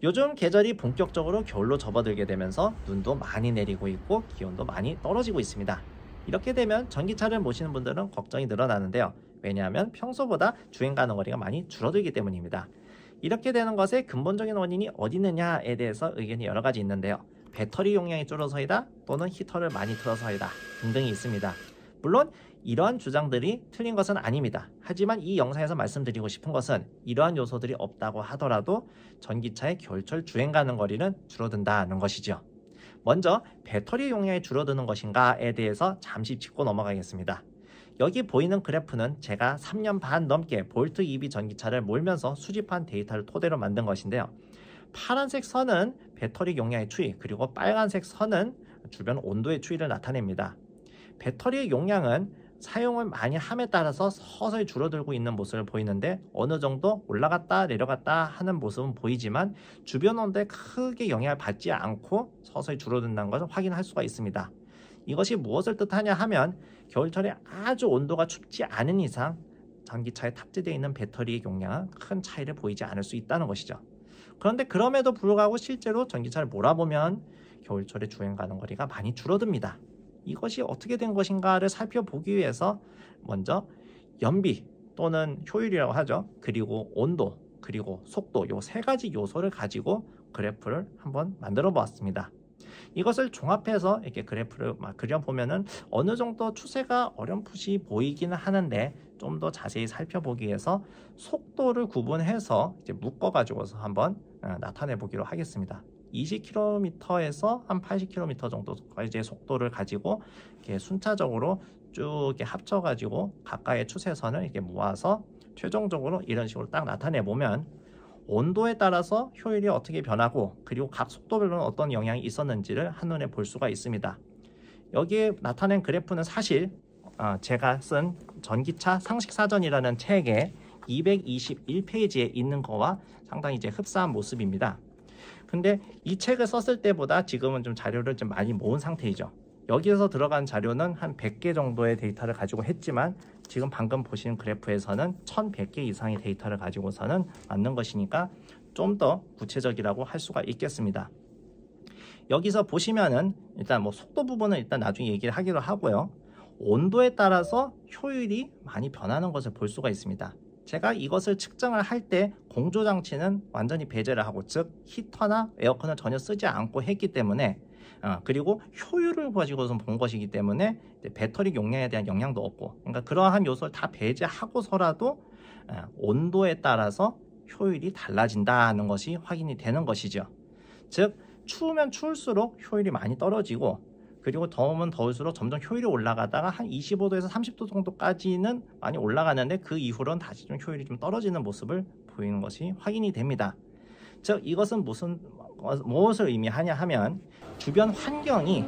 요즘 계절이 본격적으로 겨울로 접어들게 되면서 눈도 많이 내리고 있고 기온도 많이 떨어지고 있습니다. 이렇게 되면 전기차를 모시는 분들은 걱정이 늘어나는데요. 왜냐하면 평소보다 주행 가능 거리가 많이 줄어들기 때문입니다. 이렇게 되는 것의 근본적인 원인이 어디 있느냐에 대해서 의견이 여러 가지 있는데요. 배터리 용량이 줄어서이다, 또는 히터를 많이 틀어서이다 등등이 있습니다. 물론 이러한 주장들이 틀린 것은 아닙니다. 하지만 이 영상에서 말씀드리고 싶은 것은 이러한 요소들이 없다고 하더라도 전기차의 겨울철 주행 가능 거리는 줄어든다는 것이죠. 먼저 배터리 용량이 줄어드는 것인가에 대해서 잠시 짚고 넘어가겠습니다. 여기 보이는 그래프는 제가 3년 반 넘게 볼트 EV 전기차를 몰면서 수집한 데이터를 토대로 만든 것인데요. 파란색 선은 배터리 용량의 추이, 그리고 빨간색 선은 주변 온도의 추이를 나타냅니다. 배터리의 용량은 사용을 많이 함에 따라서 서서히 줄어들고 있는 모습을 보이는데, 어느 정도 올라갔다 내려갔다 하는 모습은 보이지만 주변 온도에 크게 영향을 받지 않고 서서히 줄어든다는 것을 확인할 수가 있습니다. 이것이 무엇을 뜻하냐 하면 겨울철에 아주 온도가 춥지 않은 이상 전기차에 탑재되어 있는 배터리의 용량은 큰 차이를 보이지 않을 수 있다는 것이죠. 그런데 그럼에도 불구하고 실제로 전기차를 몰아보면 겨울철에 주행 가능 거리가 많이 줄어듭니다. 이것이 어떻게 된 것인가를 살펴보기 위해서 먼저 연비 또는 효율이라고 하죠. 그리고 온도, 그리고 속도, 요 세 가지 요소를 가지고 그래프를 한번 만들어 보았습니다. 이것을 종합해서 이렇게 그래프를 그려보면은 어느 정도 추세가 어렴풋이 보이기는 하는데, 좀 더 자세히 살펴보기 위해서 속도를 구분해서 이제 묶어 가지고서 한번 나타내 보기로 하겠습니다. 20km에서 한 80km 정도까지의 속도를 가지고 이렇게 순차적으로 쭉 이렇게 합쳐 가지고 각각의 추세선을 이렇게 모아서 최종적으로 이런 식으로 딱 나타내 보면 온도에 따라서 효율이 어떻게 변하고, 그리고 각 속도별로는 어떤 영향이 있었는지를 한눈에 볼 수가 있습니다. 여기에 나타낸 그래프는 사실 제가 쓴 전기차 상식사전이라는 책의 221페이지에 있는 거와 상당히 이제 흡사한 모습입니다. 근데 이 책을 썼을 때보다 지금은 좀 자료를 좀 많이 모은 상태이죠. 여기에서 들어간 자료는 한 100개 정도의 데이터를 가지고 했지만, 지금 방금 보신 그래프에서는 1100개 이상의 데이터를 가지고서는 만든 것이니까 좀 더 구체적이라고 할 수가 있겠습니다. 여기서 보시면은 일단 속도 부분은 일단 나중에 얘기를 하기로 하고요. 온도에 따라서 효율이 많이 변하는 것을 볼 수가 있습니다. 제가 이것을 측정을 할 때 공조장치는 완전히 배제를 하고, 즉 히터나 에어컨을 전혀 쓰지 않고 했기 때문에, 그리고 효율을 가지고서 본 것이기 때문에 배터리 용량에 대한 영향도 없고, 그러니까 그러한 요소를 다 배제하고서라도 온도에 따라서 효율이 달라진다는 것이 확인이 되는 것이죠. 즉 추우면 추울수록 효율이 많이 떨어지고, 그리고 더우면 더울수록 점점 효율이 올라가다가 한 25도에서 30도 정도까지는 많이 올라가는데, 그 이후로는 다시 좀 효율이 좀 떨어지는 모습을 보이는 것이 확인이 됩니다. 즉 이것은 무엇을 의미하냐 하면, 주변 환경이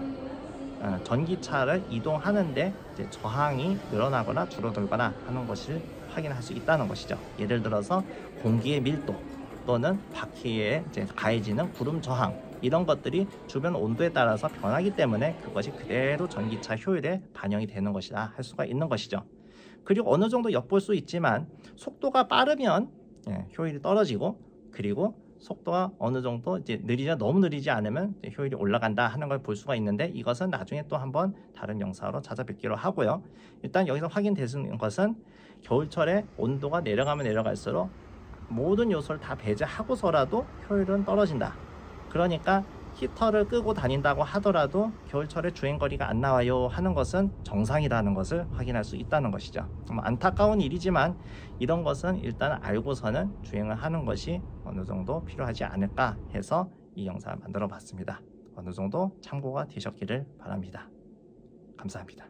전기차를 이동하는데 이제 저항이 늘어나거나 줄어들거나 하는 것을 확인할 수 있다는 것이죠. 예를 들어서 공기의 밀도, 또는 바퀴에 이제 가해지는 구름 저항, 이런 것들이 주변 온도에 따라서 변하기 때문에 그것이 그대로 전기차 효율에 반영이 되는 것이다 할 수가 있는 것이죠. 그리고 어느 정도 엿볼 수 있지만, 속도가 빠르면 효율이 떨어지고, 그리고 속도가 어느 정도 이제 너무 느리지 않으면 효율이 올라간다 하는 걸 볼 수가 있는데, 이것은 나중에 또 한번 다른 영상으로 찾아뵙기로 하고요. 일단 여기서 확인되는 것은 겨울철에 온도가 내려가면 내려갈수록 모든 요소를 다 배제하고서라도 효율은 떨어진다. 그러니까 히터를 끄고 다닌다고 하더라도 겨울철에 주행거리가 안 나와요 하는 것은 정상이라는 것을 확인할 수 있다는 것이죠. 안타까운 일이지만 이런 것은 일단 알고서는 주행을 하는 것이 어느 정도 필요하지 않을까 해서 이 영상을 만들어 봤습니다. 어느 정도 참고가 되셨기를 바랍니다. 감사합니다.